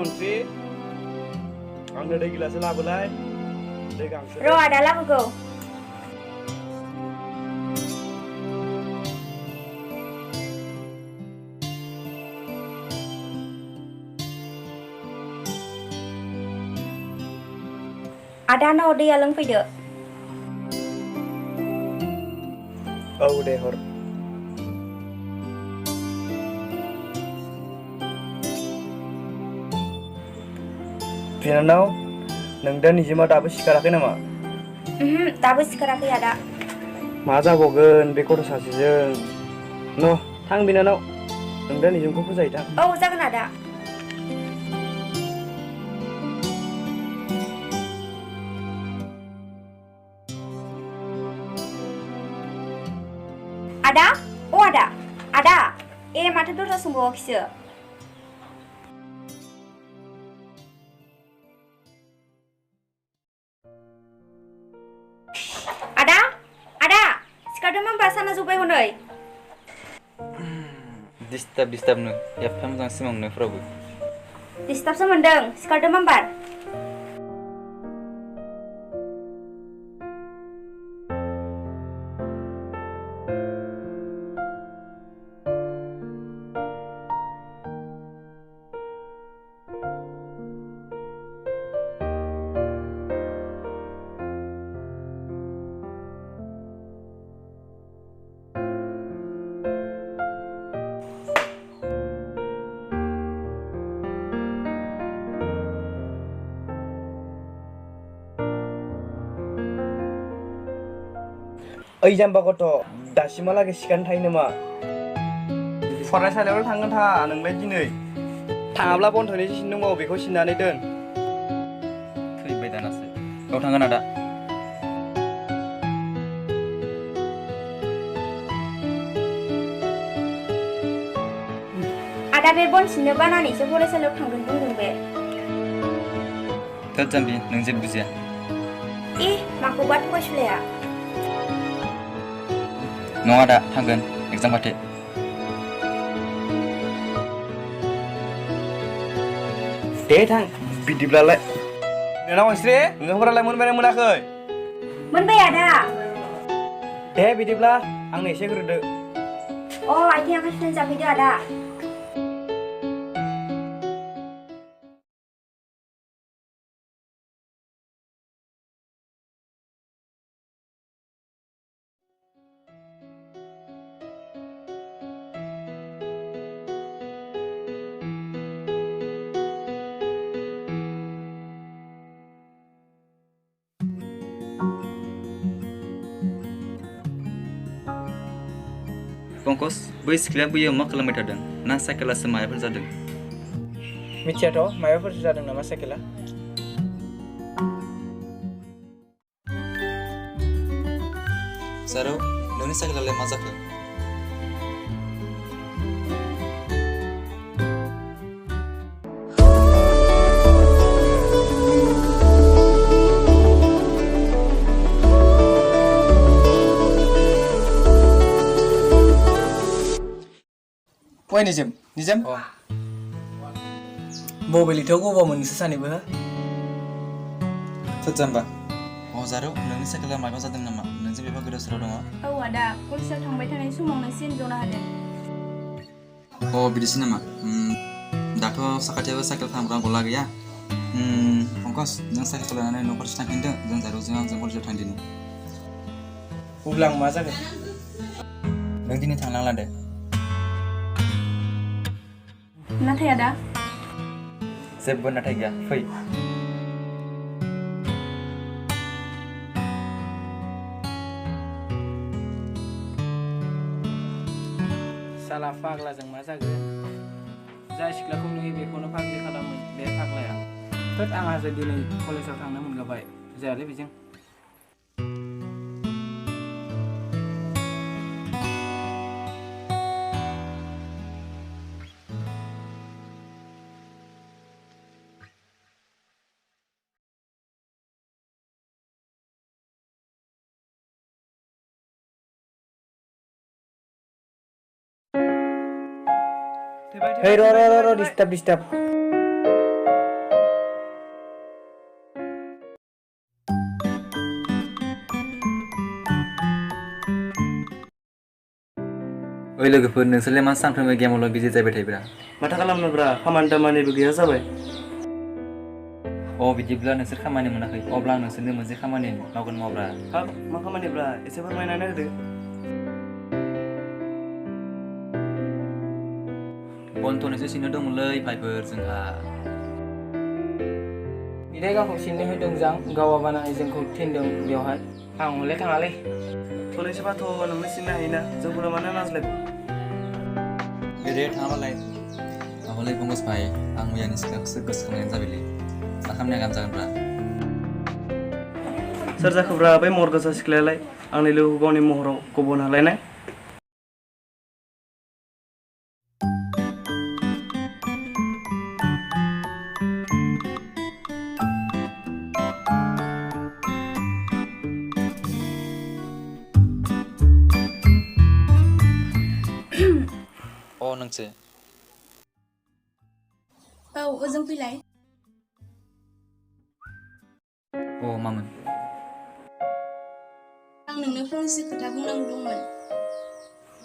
Unsri, आंनो दै गिलासो लाबोलाय दै गांसो र' आदा लाबोगौ आदानाव दैया लोंफैदो औ दे हर बिनानाव नों दा निजिमा दाबो सिखाराखै नामा दाबो सिखाराखै आदा मा जाबावगोन बे गथ' सासेजों न' थां बिनानाव नों दा निजोमखौ फोजाहैथां औ जागोन आदा आदा अ आदा आदा माथो दरजा सोंबावाखैसो आदा आदा सिखारदों होनबा साना जौबाय हनै दिस्टार्बनो एफा मोजां सिमां नुनायफोरावबो दिस्टार्बसो मोनदों सिखारदों मामबार ओइ जाम्बा गथ' दासिमहालागै सिखारनो थायो नामा फरायसालियावल' थांगोन था नोंलाय दिनै थाङाब्ला बन्धनि जि सिन दंबावो बेखौ सिननानै दोन फैबाय दानासो औ थांगोन आदा आदा बे बन सिननो बानानैसो फरायसालियाव थांगोन बुंदों बे थोद जाम्बि नों जेबो बुजिया माखौबा थगायसुलाया नङा दा थांगोन एगजाम खाथि दे थां बिदिब्लालाय बिनानाव अनस्रि ओंखामफोरालाय मोनबायना मोनाखै मोनबाय आदा दे बिदिब्ला आंनो एसे होग्रोदो आथिं आखाइ सुनानै जाफैदो आदा पंकज बै सिख्लाया बैयाव मा खालामबाय थादों ना साइकेलासो मायाफोर जादों मिथियाथ' माबाफोर जादों नामा साइकेला सारौ नोंनि साइकेलालाय मा जाखो Woi Nijam, Bobelito gua nोंसोर सानैबो थोद जाम्बा जारौ नोंनि साइकेला माबा जादों नामा नोंजों बेबा गोदाव सोराव दङ आदा कलेजाव थांबाय थानाय समावनो सिन जना होदों बिदिसो नामा दाथ' साखाथियावबो साइकेल फानग्रा गला गैया पंकज नों साइकेलखौ लानानै न'खरसे थांफिनदो जों जारौजों आंजों कलेजाव थांदिनि अब्ला आं मा जागोन नों दिनै थांनांला दे नाथाय आदा जेबो नाथाय गैया फै साला फाग्लाजों मा जागोन जाय सिख्लाखौ नुयो बेखौनो फाग्लि खालामो बे फाग्लाया थोद आंहासो दिनै कलेजाव थांनो मोनगाबाय जायालै बेजों Hei, ro, disturb. ओइ लोगोफोर नोंसोरलाय मा सानफ्रोमबो गेमावल' बिजि जाबाय थायोब्रा माथो खालामनोब्रा खामानि दामानिबो गैया जाबाय अ बिदिब्ला नोंसोर खामानि मोनाखै अब्ला आं नोंसोरनो मोनसे खामानि मावगोन मावब्रा हाब मा खामानिब्रा एसे फोरमायनानै होदो बनथ'नैसो सिनो दंमोनलै भाइफोर जोंहा बिदाय गावखौ सिननो होदों जां गावा बानानै जोंखौ थिनदों बेवहाय आं हले थाङालै थनैसोबाथ' नोंनो सिननो हायोना जोंखौनो मानो नाज्लायखो बेरे थाङाबालाय माबालै पंकज भाइ आं मैयानि सिख्लाखौसो गोसोखांनायानो जाबायलै मा खालामनाया गाहाम जागोनब्रा सोर जाखोब्रा बै महर गोसा सिख्लायालाय आंनि लोगोखौ गावनि महराव गब'न हालायनाय अ नोंसो औ ओजों फैलाय अ मामोन आं नोंनो फंसे खोथा बुंनांगौ दंमोन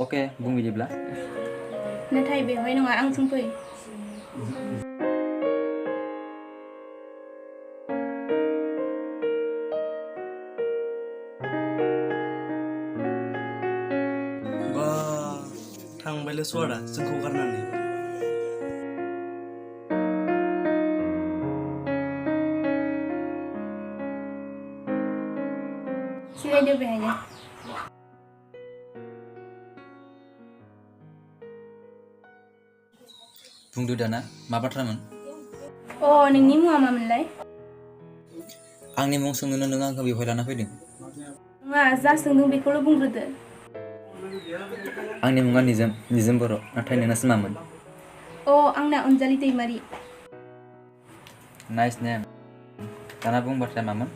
अके बुं बिदिब्ला नाथाय बेवहाय नङा आंजों फै बा थांबायलै सवारा जोंखौ गारनानै जिरायदो बेहायनो बुंदो दाना मा बाथ्रामोन अ नोंनि मुङा मामोनलाय आंनि मुं सोंनोनो नों आंखौ बेवहाय लाना फैदों नङा जा सोंदों बेखौल' बुंग्रोदो आंनि मुङा निजोम बर' नाथाय नोंनासो मामोन अ आंना अनजालि दैमारि नाइस नेम दाना बुं बाथ्राया मामोन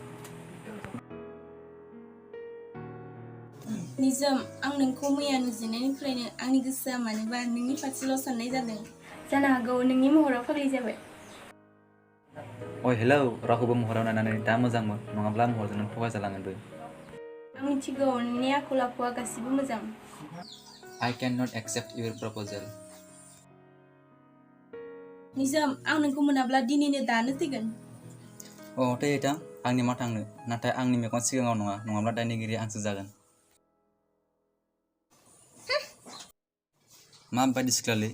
निजोम आं नोंखौ मैया नुजेननायनिफ्रायनो आंनि गोसोआ मानोबा नोंनि फारसेल' साननाय जादों जानो हागौ नोंनि महराव फाग्लि जाबाय अ हेलौ रावखौबो महराव नायनानै दा मोजांमोन नङाब्ला महरजोंनो थगायजालाङोबो आं मिथिगौ नोंनि आखल आखुआ गासिबो मोजां I cannot accept your proposal निजोम आं नोंखौ मोनाब्ला दिनैनो दानो थैगोन अ थैथां आंनि मा थांनो नाथाय आंनि मेगन सिगाङाव नङा नङाब्ला दायनिगिरि आंसो जागोन माबायदि सिख्लालै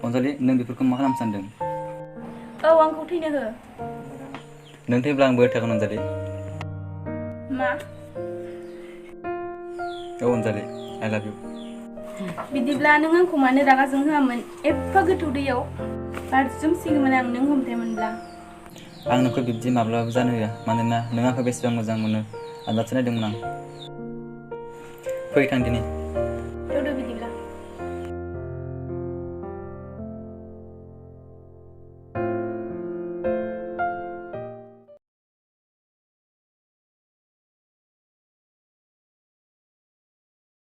अनजालि नों बेफोरखौ मा खालामनो सानदों औ आंखौ थैनो हो नों थैब्ला आंबो थागोन अनजालि मा औ अनजालि I love you बिदिब्ला नों आंखौ मानो रागा जोंहोआमोन एफा गोथौ दैयाव बारजुमसिगौमोन आं नों हमथायामोनब्ला आं नोंखौ बिब्दि माब्लाबाबो जानो होआ मानोना नों आंखौ बेसेबां मोजां मोनो आनजादसो नायदोंमोन आं फै थांदिनि